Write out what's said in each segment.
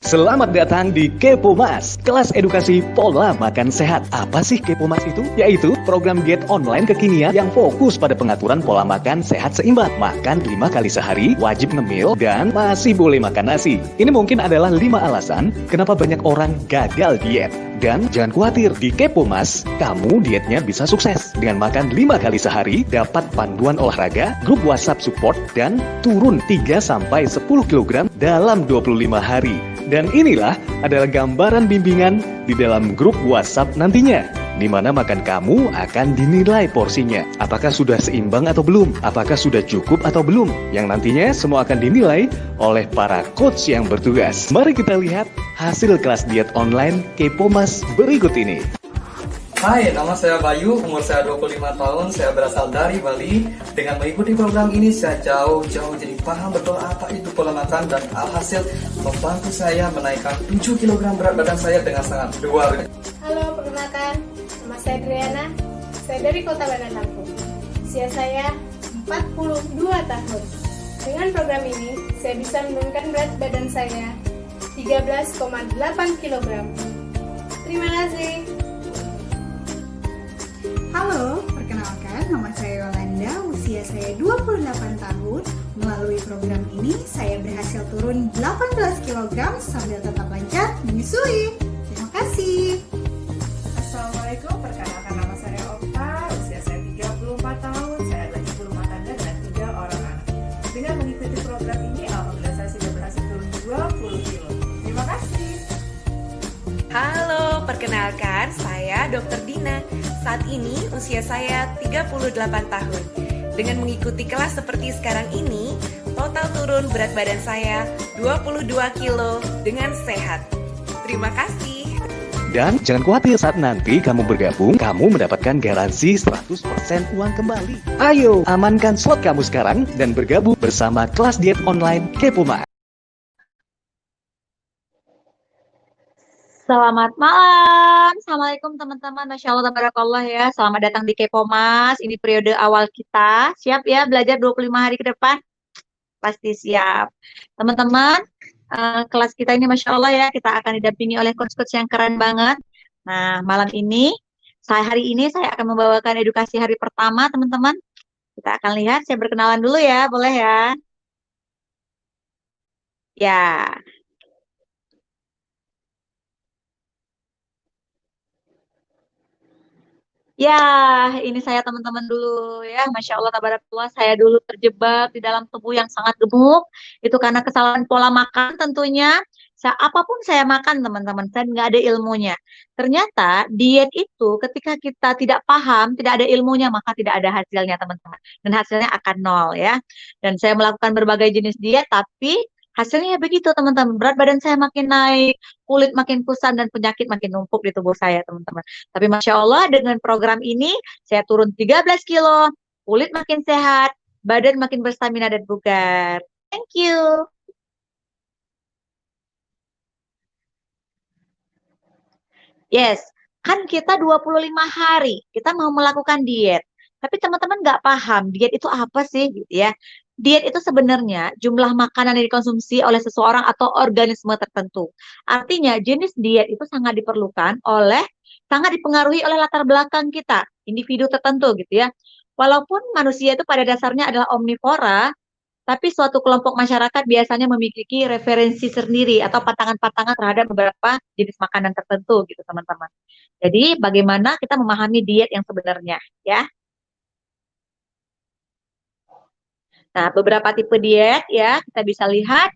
Selamat datang di Kepo Mas, kelas edukasi pola makan sehat. Apa sih Kepo Mas itu? Yaitu program diet online kekinian yang fokus pada pengaturan pola makan sehat seimbang. Makan 5 kali sehari, wajib ngemil, dan masih boleh makan nasi. Ini mungkin adalah 5 alasan kenapa banyak orang gagal diet. Dan jangan khawatir, di Kepo Mas, kamu dietnya bisa sukses. Dengan makan 5 kali sehari, dapat panduan olahraga, grup WhatsApp support, dan turun 3-10 kg dalam 25 hari. Dan inilah adalah gambaran bimbingan di dalam grup WhatsApp nantinya, di mana makan kamu akan dinilai porsinya. Apakah sudah seimbang atau belum? Apakah sudah cukup atau belum? Yang nantinya semua akan dinilai oleh para coach yang bertugas. Mari kita lihat hasil kelas diet online Kepo Mas berikut ini. Hai, nama saya Bayu, umur saya 25 tahun, saya berasal dari Bali. Dengan mengikuti program ini, saya jauh-jauh jadi paham betul apa itu pola makan dan alhasil membantu saya menaikkan 7 kg berat badan saya dengan sangat luar biasa. Halo, perkenalkan, nama saya Adriana, saya dari Kota Bandar Lampung. Usia saya 42 tahun. Dengan program ini, saya bisa menurunkan berat badan saya 13,8 kg. Terima kasih. Halo, perkenalkan nama saya Yolanda, usia saya 28 tahun. Melalui program ini, saya berhasil turun 18 kg sambil tetap lancar menyusui. Terima kasih. Assalamualaikum, perkenalkan nama saya Okta, usia saya 34 tahun, saya adalah ibu rumah tangga dengan 3 orang anak. Dengan mengikuti program ini, alhamdulillah saya sudah berhasil turun 20 kilo. Terima kasih. Halo, perkenalkan saya Dr. Dina. Saat ini usia saya 38 tahun. Dengan mengikuti kelas seperti sekarang ini, total turun berat badan saya 22 kilo dengan sehat. Terima kasih. Dan jangan khawatir, saat nanti kamu bergabung, kamu mendapatkan garansi 100% uang kembali. Ayo, amankan slot kamu sekarang dan bergabung bersama kelas diet online Kepo Mas. Selamat malam, Assalamualaikum teman-teman, Masya Allah, tabarakallah ya. Selamat datang di Kepo Mas, ini periode awal kita. Siap ya belajar 25 hari ke depan? Pasti siap. Teman-teman, kelas kita ini Masya Allah ya, kita akan didampingi oleh coach-coach yang keren banget. Nah, malam ini, hari ini saya akan membawakan edukasi hari pertama teman-teman. Kita akan lihat, saya berkenalan dulu ya, boleh ya? Ya. Ya, ini saya teman-teman dulu ya. Masya Allah, tabarakallah, saya dulu terjebak di dalam tubuh yang sangat gemuk. Itu karena kesalahan pola makan tentunya. Apapun saya makan teman-teman, saya nggak ada ilmunya. Ternyata diet itu ketika kita tidak paham, tidak ada ilmunya, maka tidak ada hasilnya teman-teman. Dan hasilnya akan nol ya. Dan saya melakukan berbagai jenis diet, tapi hasilnya begitu teman-teman. Berat badan saya makin naik, kulit makin kusam, dan penyakit makin numpuk di tubuh saya teman-teman. Tapi Masya Allah dengan program ini saya turun 13 kilo, kulit makin sehat, badan makin berstamina dan bugar. Thank you. Yes, kan kita 25 hari, kita mau melakukan diet. Tapi teman-teman nggak paham diet itu apa sih gitu ya. Diet itu sebenarnya jumlah makanan yang dikonsumsi oleh seseorang atau organisme tertentu. Artinya jenis diet itu sangat dipengaruhi oleh latar belakang kita, individu tertentu gitu ya. Walaupun manusia itu pada dasarnya adalah omnivora, tapi suatu kelompok masyarakat biasanya memiliki referensi sendiri atau pantangan-pantangan terhadap beberapa jenis makanan tertentu gitu teman-teman. Jadi bagaimana kita memahami diet yang sebenarnya ya. Nah, beberapa tipe diet ya, kita bisa lihat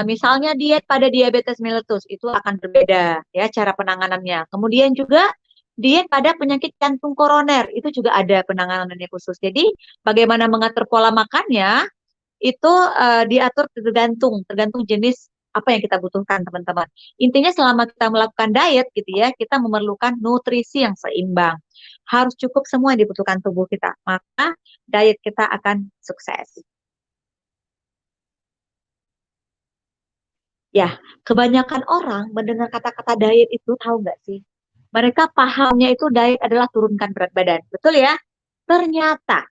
misalnya diet pada diabetes mellitus itu akan berbeda ya cara penanganannya. Kemudian juga diet pada penyakit jantung koroner itu juga ada penanganannya khusus. Jadi bagaimana mengatur pola makannya itu diatur tergantung jenis apa yang kita butuhkan teman-teman. Intinya selama kita melakukan diet gitu ya, kita memerlukan nutrisi yang seimbang. Harus cukup semua yang dibutuhkan tubuh kita. Maka diet kita akan sukses. Ya, kebanyakan orang mendengar kata-kata diet itu tahu nggak sih? Mereka pahamnya itu diet adalah turunkan berat badan. Betul ya? Ternyata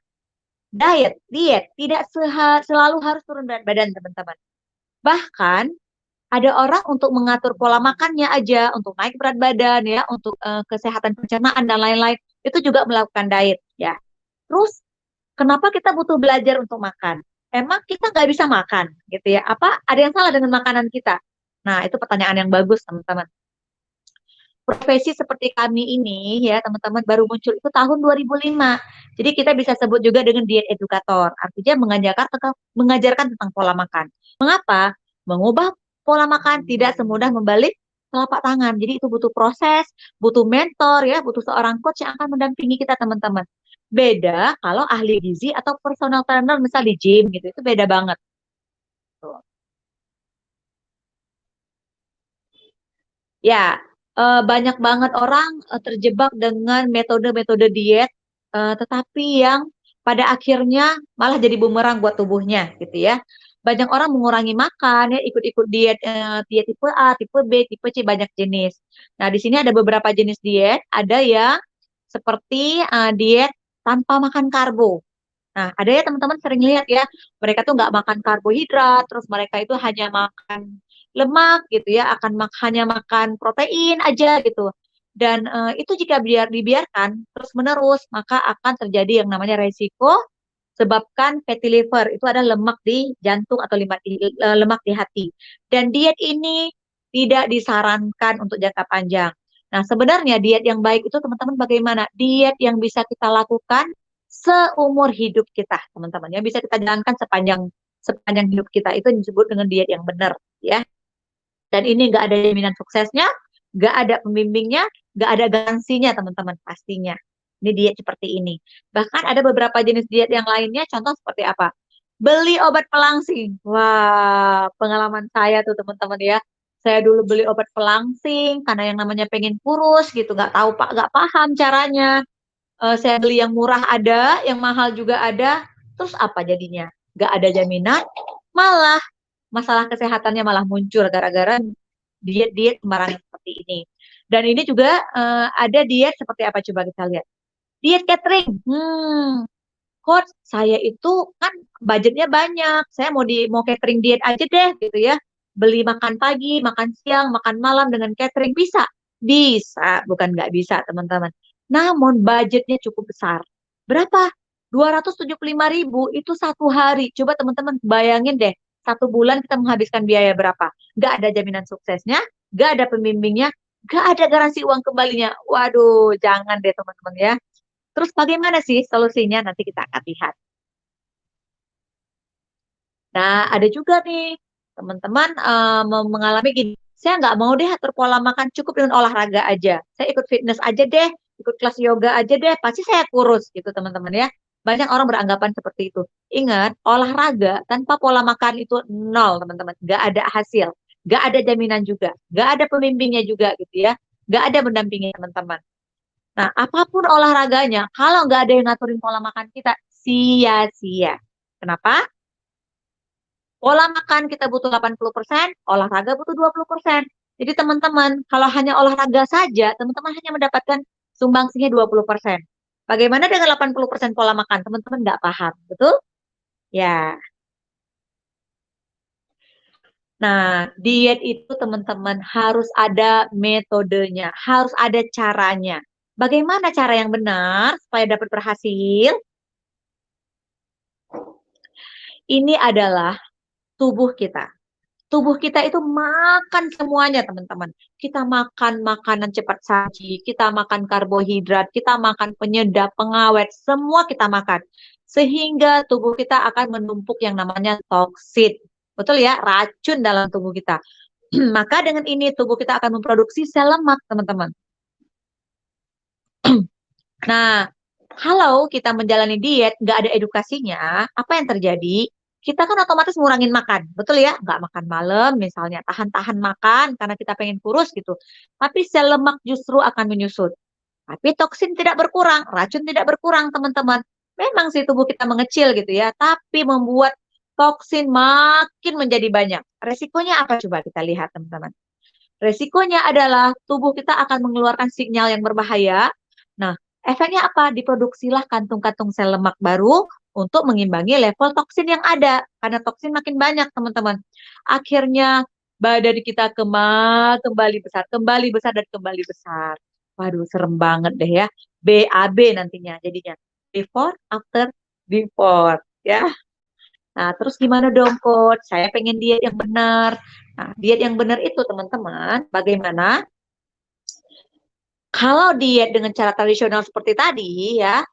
diet tidak selalu harus turun berat badan teman-teman. Bahkan Ada orang untuk mengatur pola makannya aja, untuk naik berat badan ya, untuk kesehatan pencernaan dan lain-lain, itu juga melakukan diet ya. Terus kenapa kita butuh belajar untuk makan? Emang kita nggak bisa makan gitu ya? Apa ada yang salah dengan makanan kita? Nah, itu pertanyaan yang bagus teman-teman. Profesi seperti kami ini ya teman-teman baru muncul itu tahun 2005. Jadi kita bisa sebut juga dengan diet edukator. Artinya mengajarkan tentang pola makan. Mengapa? Mengubah pola makan tidak semudah membalik telapak tangan. Jadi itu butuh proses, butuh mentor ya, butuh seorang coach yang akan mendampingi kita teman-teman. Beda kalau ahli gizi atau personal trainer misal di gym gitu, itu beda banget. Tuh. Ya, banyak banget orang terjebak dengan metode-metode diet, tetapi yang pada akhirnya malah jadi bumerang buat tubuhnya, gitu ya. Banyak orang mengurangi makan, ya, ikut-ikut diet, diet tipe A, tipe B, tipe C, banyak jenis. Nah, di sini ada beberapa jenis diet, ada yang seperti diet tanpa makan karbo. Nah, ada ya teman-teman sering lihat ya, mereka tuh nggak makan karbohidrat, terus mereka itu hanya makan lemak gitu ya, hanya makan protein aja gitu. Dan itu jika dibiarkan terus-menerus, maka akan terjadi yang namanya resiko sebabkan fatty liver, itu ada lemak di jantung atau lemak di hati. Dan diet ini tidak disarankan untuk jangka panjang. Nah, sebenarnya diet yang baik itu teman-teman bagaimana? Diet yang bisa kita lakukan seumur hidup kita, teman-teman. Yang bisa kita jalankan sepanjang sepanjang hidup kita itu disebut dengan diet yang benar, ya. Dan ini nggak ada jaminan suksesnya, nggak ada pembimbingnya, nggak ada garansinya, teman-teman, pastinya. Ini diet seperti ini. Bahkan ada beberapa jenis diet yang lainnya, contoh seperti apa? Beli obat pelangsing. Wah, pengalaman saya tuh teman-teman ya. Saya dulu beli obat pelangsing karena yang namanya pengen kurus gitu, nggak tahu Pak, nggak paham caranya. Saya beli yang murah ada, yang mahal juga ada. Terus apa jadinya? Nggak ada jaminan, malah masalah kesehatannya malah muncul gara-gara diet-diet sembarangan seperti ini. Dan ini juga ada diet seperti apa coba kita lihat. Diet catering. Coach, saya itu kan budgetnya banyak. Saya mau catering diet aja deh gitu ya. Beli makan pagi, makan siang, makan malam dengan catering bisa. Bisa, bukan nggak bisa teman-teman. Namun budgetnya cukup besar. Berapa? 275.000 itu satu hari. Coba teman-teman bayangin deh, satu bulan kita menghabiskan biaya berapa? Nggak ada jaminan suksesnya, nggak ada pembimbingnya, nggak ada garansi uang kembalinya. Waduh, jangan deh teman-teman ya. Terus bagaimana sih solusinya? Nanti kita akan lihat. Nah, ada juga nih teman-teman mengalami gini, saya nggak mau deh atur pola makan, cukup dengan olahraga aja. Saya ikut fitness aja deh, ikut kelas yoga aja deh, pasti saya kurus gitu teman-teman ya. Banyak orang beranggapan seperti itu. Ingat, olahraga tanpa pola makan itu nol teman-teman. Nggak ada hasil, nggak ada jaminan juga, nggak ada pembimbingnya juga gitu ya. Nggak ada mendampingi teman-teman. Nah, apapun olahraganya, kalau nggak ada yang ngaturin pola makan kita, sia-sia. Kenapa? Pola makan kita butuh 80%, olahraga butuh 20%. Jadi teman-teman, kalau hanya olahraga saja, teman-teman hanya mendapatkan sumbangsihnya 20%. Bagaimana dengan 80% pola makan? Teman-teman nggak paham, betul? Ya. Nah, diet itu teman-teman harus ada metodenya, harus ada caranya. Bagaimana cara yang benar supaya dapat berhasil? Ini adalah tubuh kita. Tubuh kita itu makan semuanya, teman-teman. Kita makan makanan cepat saji, kita makan karbohidrat, kita makan penyedap, pengawet, semua kita makan. Sehingga tubuh kita akan menumpuk yang namanya toksin. Betul ya, racun dalam tubuh kita. Maka dengan ini tubuh kita akan memproduksi sel lemak, teman-teman. Nah, kalau kita menjalani diet, nggak ada edukasinya, apa yang terjadi? Kita kan otomatis ngurangin makan, betul ya? Nggak makan malam misalnya, tahan-tahan makan karena kita pengen kurus gitu. Tapi sel lemak justru akan menyusut. Tapi toksin tidak berkurang, racun tidak berkurang teman-teman. Memang sih tubuh kita mengecil gitu ya, tapi membuat toksin makin menjadi banyak. Resikonya apa coba kita lihat teman-teman. Resikonya adalah tubuh kita akan mengeluarkan sinyal yang berbahaya. Nah, efeknya apa? Diproduksilah kantung-kantung sel lemak baru untuk mengimbangi level toksin yang ada. Karena toksin makin banyak, teman-teman. Akhirnya badan kita kembali besar, kembali besar dan kembali besar. Waduh, serem banget deh ya. BAB nantinya jadinya. Before, after, before. Ya. Nah, terus gimana dong, Coach? Saya pengen diet yang benar. Nah, diet yang benar itu, teman-teman, bagaimana? Kalau diet dengan cara tradisional seperti tadi, ya,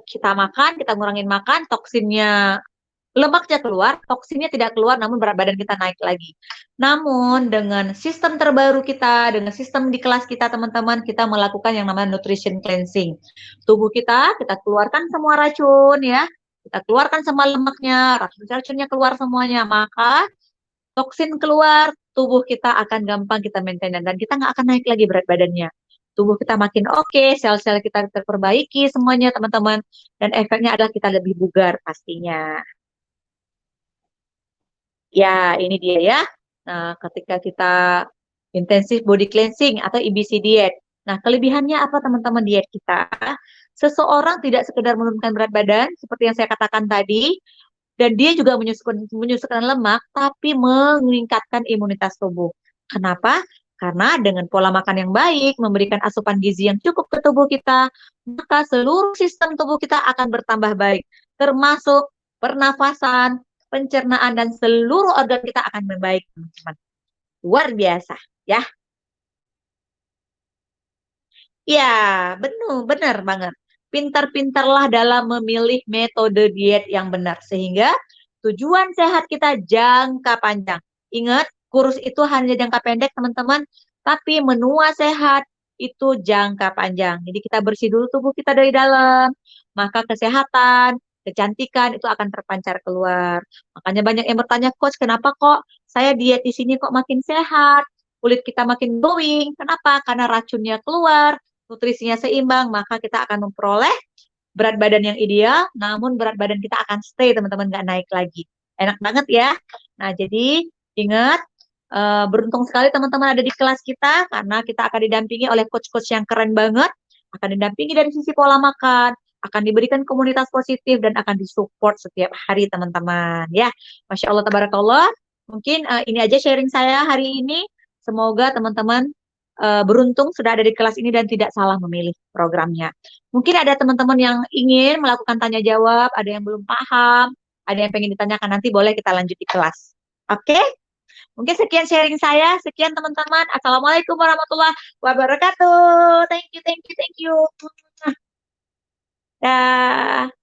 kita makan, kita ngurangin makan, toksinnya lemaknya keluar, toksinnya tidak keluar, namun berat badan kita naik lagi. Namun dengan sistem terbaru kita, dengan sistem di kelas kita teman-teman, kita melakukan yang namanya nutrition cleansing. Tubuh kita keluarkan semua racun ya, kita keluarkan semua lemaknya, racun-racunnya keluar semuanya, maka toksin keluar, tubuh kita akan gampang kita maintain dan kita nggak akan naik lagi berat badannya. Tubuh kita makin oke, sel-sel kita terperbaiki semuanya teman-teman, dan efeknya adalah kita lebih bugar pastinya. Ya, ini dia ya. Nah, ketika kita intensif body cleansing atau IBC diet. Nah, kelebihannya apa teman-teman diet kita? Seseorang tidak sekedar menurunkan berat badan, seperti yang saya katakan tadi, dan dia juga menyusukan lemak, tapi meningkatkan imunitas tubuh. Kenapa? Karena dengan pola makan yang baik, memberikan asupan gizi yang cukup ke tubuh kita, maka seluruh sistem tubuh kita akan bertambah baik, termasuk pernafasan, pencernaan, dan seluruh organ kita akan membaik, teman-teman. Luar biasa, ya. Ya, benar banget. Pintar-pintarlah dalam memilih metode diet yang benar, sehingga tujuan sehat kita jangka panjang. Ingat, kurus itu hanya jangka pendek, teman-teman, tapi menua sehat itu jangka panjang. Jadi kita bersih dulu tubuh kita dari dalam, maka kesehatan, kecantikan itu akan terpancar keluar. Makanya banyak yang bertanya, Coach, kenapa kok saya diet di sini kok makin sehat? Kulit kita makin glowing. Kenapa? Karena racunnya keluar, nutrisinya seimbang, maka kita akan memperoleh berat badan yang ideal, namun berat badan kita akan stay, teman-teman, nggak naik lagi. Enak banget ya. Nah, jadi ingat, beruntung sekali teman-teman ada di kelas kita, karena kita akan didampingi oleh coach-coach yang keren banget, akan didampingi dari sisi pola makan, akan diberikan komunitas positif, dan akan disupport setiap hari, teman-teman. Ya, Masya Allah, tabarakallah. Mungkin ini aja sharing saya hari ini. Semoga teman-teman beruntung sudah ada di kelas ini dan tidak salah memilih programnya. Mungkin ada teman-teman yang ingin melakukan tanya jawab, ada yang belum paham, ada yang pengen ditanyakan, nanti boleh kita lanjut di kelas. Oke? Mungkin sekian sharing saya. Sekian teman-teman. Assalamualaikum warahmatullahi wabarakatuh. Thank you, thank you, thank you. Dah.